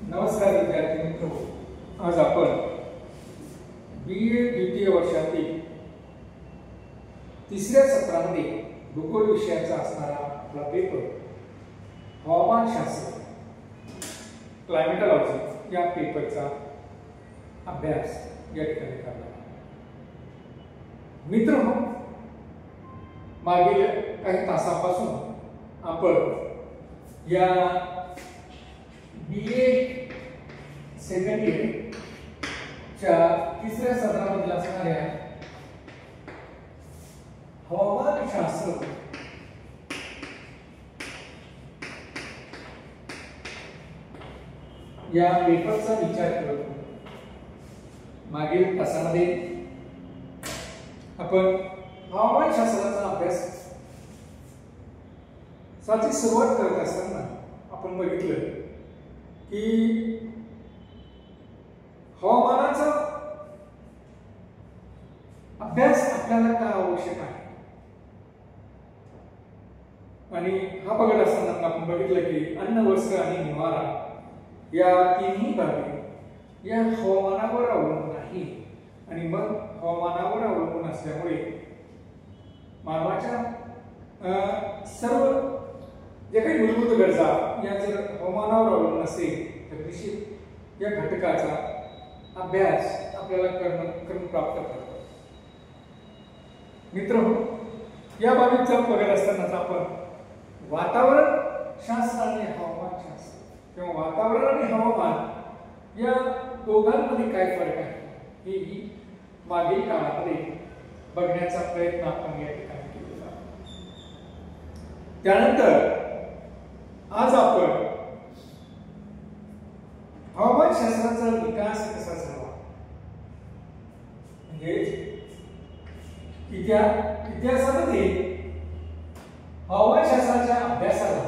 नमस्कार विद्यार्थी मित्रो, आज आपण BA द्वितीय वर्षातील तिसऱ्या सत्रामध्ये भूगोल विषयाचा असणारा आपला पेपर हवामानशास्त्र क्लायमेटॉलॉजी या पेपरचा अभ्यास या ठिकाणी करणार मित्रांनो, मागील काही तासापासून आपण या BA सेकंड इयर च्या तिसऱ्या सत्रामध्ये असणाऱ्या हवामानशास्त्र या पेपरचा विचार करत होतो। मागील तासामध्ये आपण हवामानशास्त्राचा अभ्यास साची सुरुवात करत असताना आपण बघितलं की हवामानाचा अभ्यास आपल्याला का आवश्यक आहे आणि हा बघत असताना आपण बघितलं की अन्न, वस्त्र आणि निवारा या तिन्ही बाबी या हवामानावर अवलंबून आहे आणि मग हवामानावर अवलंबून असल्यामुळे मानवाच्या सर्व जे काही मूलभूत गरजा या जर हवामानावर अवलंबून असेल तर निश्चित या घटकाचा अभ्यास आपल्याला करून प्राप्त करतो। मित्रांनो, या बाबीचा बघत असतानाच आपण वातावरण शास्त्र आणि हवामान शास्त्र किंवा वातावरण आणि हवामान या दोघांमध्ये काय फरक आहे हे मागील काळामध्ये बघण्याचा प्रयत्न आपण या ठिकाणी केलेला आहे। त्यानंतर आज आपण हवामानशास्त्राचा विकास कसा झाला म्हणजे इतिहासामध्ये हवामानशास्त्राच्या अभ्यासाला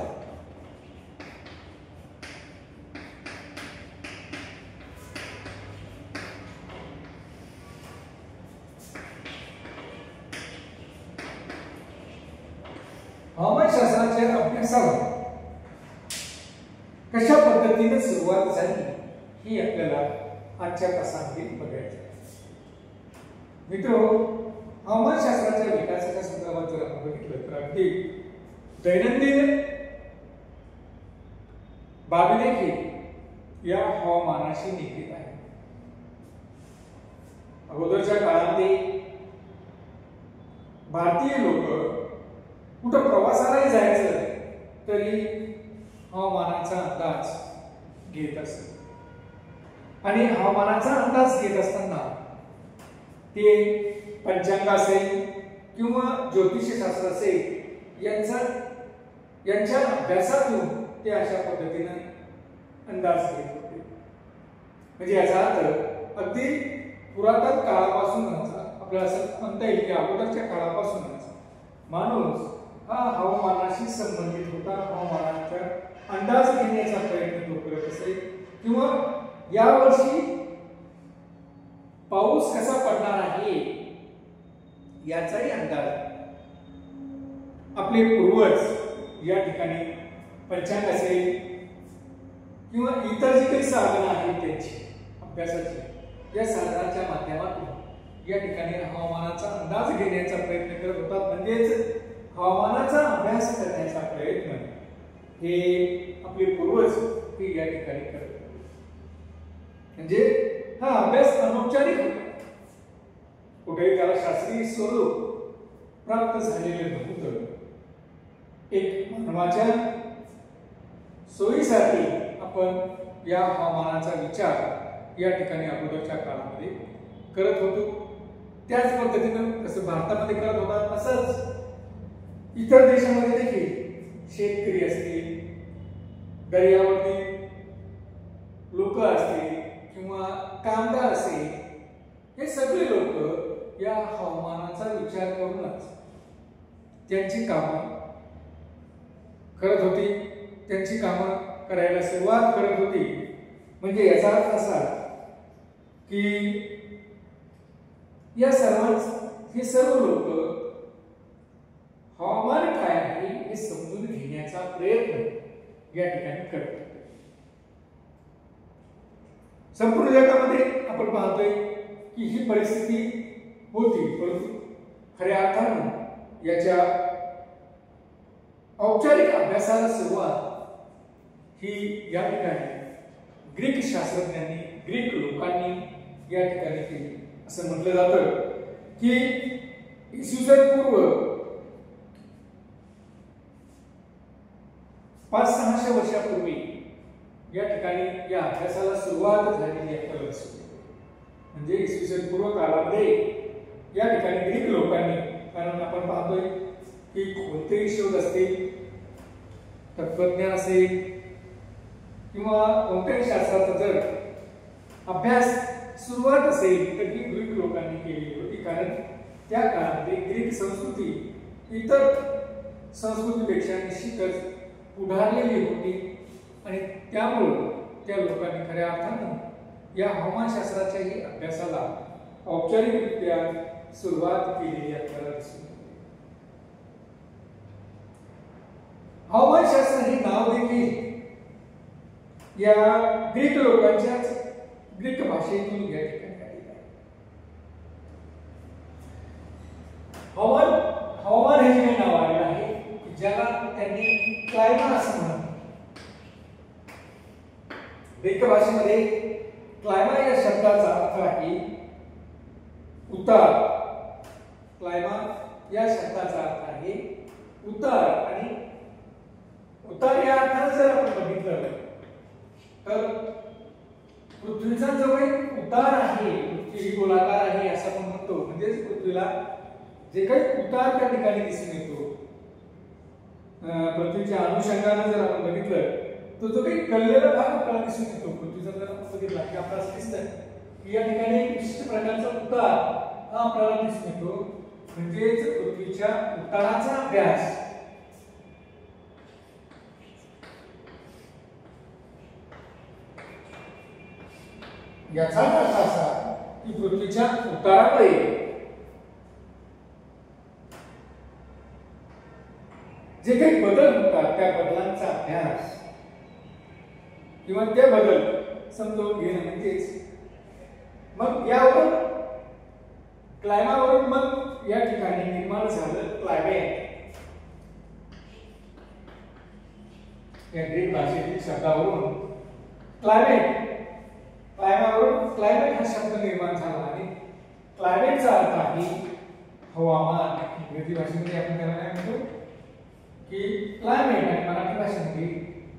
हवामानशास्त्राच्या अभ्यासाला कशा पद्धतीने सुरुवात झाली ही आपल्याला आजच्या तासामध्ये बघायचं आहे। मित्रांनो, हवामानशास्त्राच्या विकासाच्या संदर्भात जर आपण बघितलं तर अगदी दैनंदिन बाबी देखील या हवामानाशी निगडीत आहे। अगोदरच्या काळामध्ये भारतीय लोक कुठं प्रवासालाही जायचं तरी हवामानाचा अंदाज घेत असत आणि हवामानाचा अंदाज घेत असताना ते पंचांग असेल किंवा ज्योतिषशास्त्र असेल यांच्या अभ्यासातून ते अशा पद्धतीने अंदाज घेत होते। म्हणजे याचा अर्थ अगदी पुरातन काळापासूनच आपल्याला असं म्हणता येईल की अगोदरच्या काळापासूनच माणूस हा हवामानाशी संबंधित होता, हवामानाचा अंदाज घेण्याचा प्रयत्न तो करत असे किंवा यावर्षी पाऊस कसा पडणार आहे याचाही अंदाज आपले पूर्वज या ठिकाणी पंचांग असेल किंवा इतर जी काही साधनं आहेत त्यांची अभ्यासाची या साधनाच्या माध्यमातून या ठिकाणी हवामानाचा अंदाज घेण्याचा प्रयत्न करत होतात। म्हणजेच हवामानाचा अभ्यास करण्याचा प्रयत्न हे आपले पूर्वज हे या ठिकाणी करत होते। म्हणजे हा अभ्यास अनौपचारिक होता, कुठेही त्याला शास्त्रीय स्वरूप प्राप्त झालेले नव्हतं। एक मानवाच्या सोयीसाठी आपण या हवामानाचा विचार या ठिकाणी अगोदरच्या काळामध्ये करत होतो। त्याच पद्धतीने कसं भारतामध्ये करत होता तसंच इतर देशामध्ये देखील शेतकरी असतील, दर्यावरती लोक असतील किंवा कामगार असेल, हे सगळे लोक या हवामानाचा विचार करूनच त्यांची कामं करत होती, त्यांची कामं करायला सुरुवात करत होती। म्हणजे याचा अर्थ असा की या हे सर्व लोक हवामान काय आहे हे समजून घेण्याचा प्रयत्न या ठिकाणी करतात। संपूर्ण जगामध्ये आपण पाहतोय की ही परिस्थिती होती, परंतु खऱ्या अर्थानं याच्या औपचारिक अभ्यासाला सुरुवात ही या ठिकाणी ग्रीक शास्त्रज्ञांनी, ग्रीक लोकांनी या ठिकाणी केली. असं म्हटलं जातं की इसवी सन पूर्व 500-600 वर्षापूर्वी या ठिकाणी या अभ्यासाला सुरुवात झालेली आपल्याला दिसते. म्हणजे इसवी सन पूर्व काळामध्ये या ठिकाणी ग्रीक लोकांनी, कारण आपण पाहतोय की कोणतेही शोध असतील, तत्वज्ञान असेल किंवा कोणत्याही शास्त्राचा जर अभ्यास सुरुवात असेल तर ही ग्रीक लोकांनी केलेली होती. कारण त्या काळामध्ये ग्रीक संस्कृती इतर संस्कृतीपेक्षा निश्चितच पुढारलेली होती आणि त्यामुळे त्या लोकांनी खऱ्या अर्थानं या हवामानशास्त्राच्याही अभ्यासाला औपचारिकरित्या सुरुवात केलेली आपल्याला दिसून येते. हवामानशास्त्र हे नाव देखील या ग्रीक लोकांच्याच ग्रीक भाषेतून या ठिकाणी आलेलं आहे. हवामान हे जे नाव आलेलं आहे ज्याला त्यांनी क्लायमा असं म्हणतात. ग्रीक भाषेमध्ये क्लायमा या शब्दाचा अर्थ आहे उतार. क्लायमा या शब्दाचा अर्थ आहे उतार. आणि उतार या अर्थाने जर आपण बघितलं तर पृथ्वीचा जो काही उतार आहे, पृथ्वी गोलाकार आहे असं आपण म्हणतो. म्हणजे पृथ्वीला जे काही उतार त्या ठिकाणी दिसून येतो, पृथ्वीच्या अनुषंगाने जर आपण बघितलं तो जो काही कललेला भाग आपल्याला दिसून येतो पृथ्वीचा, जर आपण बघितला की आपल्याला असं दिसतं की या ठिकाणी एक विशिष्ट प्रकारचा उतार हा आपल्याला दिसून येतो. म्हणजेच पृथ्वीच्या उताराचा अभ्यास याचा अर्थ असा की पृथ्वीच्या उतारामुळे जे काही बदल होतात त्या बदलांचा अभ्यास किंवा ते बदल समजून घेणं म्हणजेच मग यावरून क्लायमावरून मग या ठिकाणी निर्माण झालं क्लायमेट. या ग्रीक भाषेतील शब्दावरून क्लायमेट, क्लायमावरून क्लायमेट हा शब्द निर्माण झाला आणि क्लायमेटचा अर्थ आहे हवामान. इंग्रजी भाषेमध्ये आपण त्याला काय म्हणतो की क्लायमेट, आणि मराठी भाषेमध्ये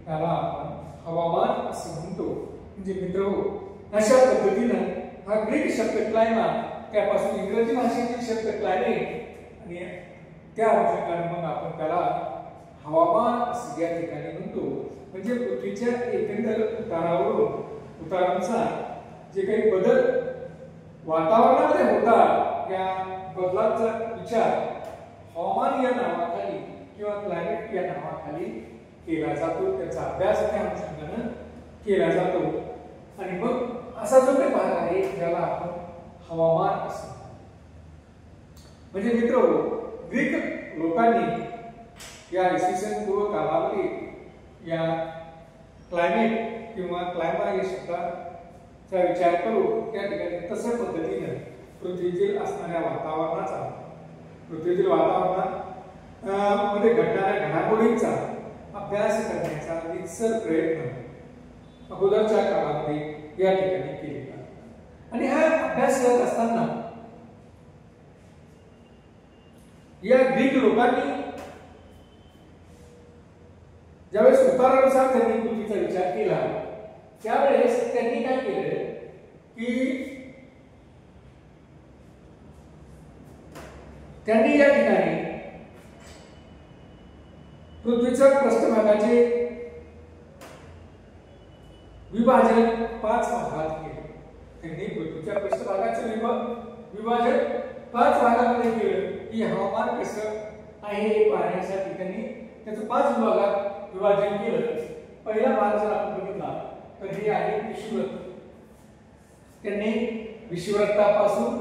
त्याला आपण हवामान असं म्हणतो. म्हणजे मित्रहो, अशा पद्धतीनं हा ग्रीक शब्द क्लायमा, त्यापासून इंग्रजी भाषेतील शब्द क्लायमेट आणि त्या अनुषंगाने मग आपण त्याला हवामान असं या ठिकाणी म्हणतो. म्हणजे पृथ्वीच्या एकंदर उतारानुसार जे काही बदल वातावरणामध्ये होतात त्या बदलांचा विचार हवामान या नावाखाली किंवा क्लायमेट या नावाखाली केला जातो. त्याचा अभ्यास त्या अनुषंगाने केला जातो. आणि मग असा जो काही भाग आहे ज्याला आपण हवामान असं. म्हणजे मित्र, ग्रीक लोकांनी या इसवी सन पूर्व कालावधीत या क्लायमेट किंवा क्लायमा या शब्दाचा विचार करून त्या ठिकाणी तशा पद्धतीने पृथ्वीतील असणाऱ्या वातावरणाचा, पृथ्वीतील वातावरणात मध्ये घडणाऱ्या घडामोडींचा अभ्यास करण्याचा नित्सर प्रयत्न अगोदरच्या काळामध्ये या ठिकाणी केलेला. आणि हा अभ्यास करत असताना या ग्रीक लोकांनी ज्यावेळेस उतारानुसार त्यांनी पृथ्वीचा विचार केला त्यावेळेस त्यांनी काय केलं की त्यांनी या ठिकाणी पृथ्वीच्या पृष्ठभागाचे विभाजन 5 भागात केले. त्यांनी पृथ्वीच्या पृष्ठभागाचे विभाजन 5 भागामध्ये केलं की हवामान कसं आहे हे पाहण्यासाठी त्यांनी त्याचं 5 विभागात विभाजन केलं. पहिला भाग जर आपण बघितला तर हे आहे विषुवृत्त. त्यांनी विषुवृत्तापासून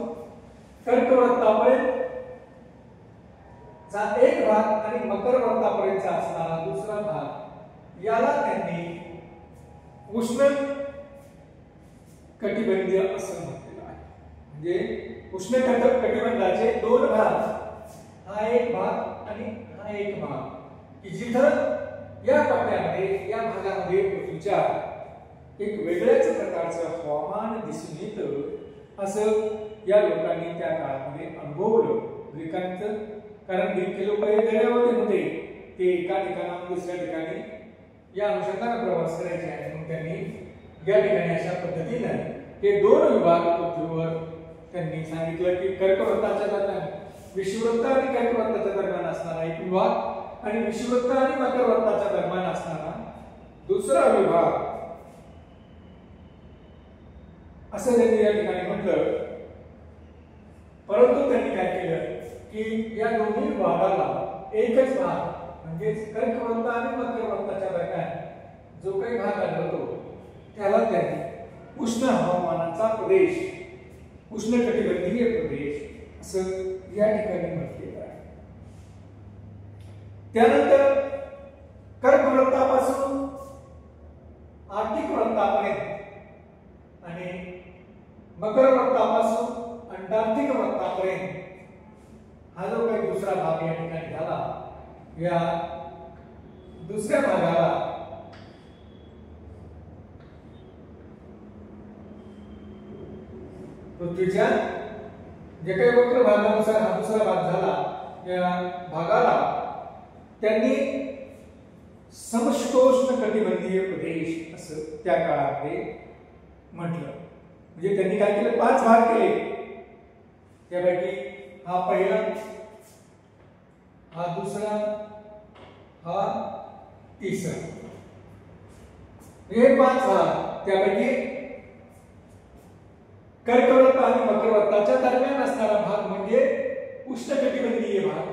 कर्कवृत्तापर्यंत चा एक भाग आणि मकर वृत्तापर्यंतचा असणारा दुसरा भाग याला त्यांनी उष्ण कटिबंधीय असं म्हटलेलं आहे. म्हणजे उष्ण कटिबंधाचे दोन भाग, हा एक भाग आणि हा एक भाग, की जिथं या टप्प्यामध्ये या भागामध्ये पृथ्वीच्या एक वेगळ्याच प्रकारचं हवामान दिसून येतं असं या लोकांनी त्या काळामध्ये अनुभवलं. ग्रीकांचं, कारण ग्रीक लोक दर्यामध्ये होते, ते एका ठिकाणाहून दुसऱ्या ठिकाणी या अनुषंगाने प्रवास करायचे आणि मग त्यांनी या ठिकाणी अशा पद्धतीनं हे दोन विभाग पृथ्वीवर त्यांनी सांगितलं की कर्कवृत्ताच्या दरम्यान, विषुवृत्त आणि कर्कवृत्ताच्या दरम्यान असणारा एक विभाग आणि विषुवृत्त आणि मकरवृत्ताच्या दरम्यान असणारा दुसरा विभाग असं त्यांनी या ठिकाणी म्हटलं. परंतु त्यांनी काय केलं की या दोन्ही विभागाला एकच भाग म्हणजे कर्कवृत्त आणि मकरवृत्ताच्या दरम्यान जो काही भाग आढळतो त्याला त्यांनी उष्ण हवामानाचा प्रदेश, उष्णकटिबंधीय प्रदेश असं या ठिकाणी म्हटलेलं आहे. त्यानंतर कर्कवृत्तापासून आर्टिक वृत्तापर्यंत आणि मकरवृत्तापासून अंटार्क्टिक वृत्तापर्यंत हा जो काही दुसरा भाग या ठिकाणी झाला, या दुसऱ्या भागाला पृथ्वीच्या जे काही वक्र भागानुसार हा दुसरा भाग झाला, या भागाला त्यांनी समशीतोष्ण कटिबंधीय प्रदेश असं त्या काळामध्ये म्हटलं. म्हणजे त्यांनी काय केलं, 5 भाग केले. त्यापैकी हा पहिला, हा दुसरा, हा तिसरा, हे 5 भाग. त्यापैकी कर्कवृत्त आणि मकरवृत्ताच्या दरम्यान असणारा भाग म्हणजे उष्णकटिबंधीय भाग.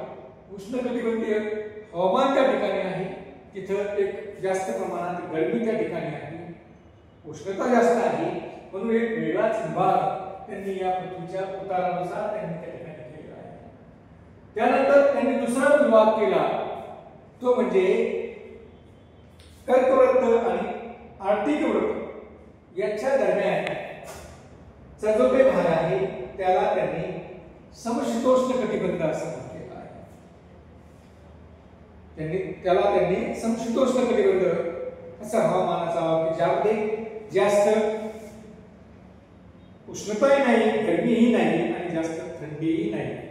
उष्णकटिबंधीय हवामान त्या ठिकाणी आहे, तिथं एक जास्त प्रमाणात गरमी त्या ठिकाणी आहे, उष्णता जास्त आहे, म्हणून एक वेगळाच विभाग त्यांनी या पृथ्वीच्या उतारानुसार त्यांनी त्या ठिकाणी केला आहे. त्यानंतर त्यांनी दुसरा विभाग केला, तो म्हणजे कर्कवृत्त आणि आर्टिक वृत्त याच्या दरम्यान चा जो काही भाग आहे त्याला त्यांनी समशीतोष्ण कटिबंध असं म्हटलेलं आहे. त्यांनी समशीतोष्ण कटिबंध असं हवामानाचा, की ज्यामध्ये जास्त उष्णताही नाही, गरमीही नाही आणि जास्त थंडीही नाही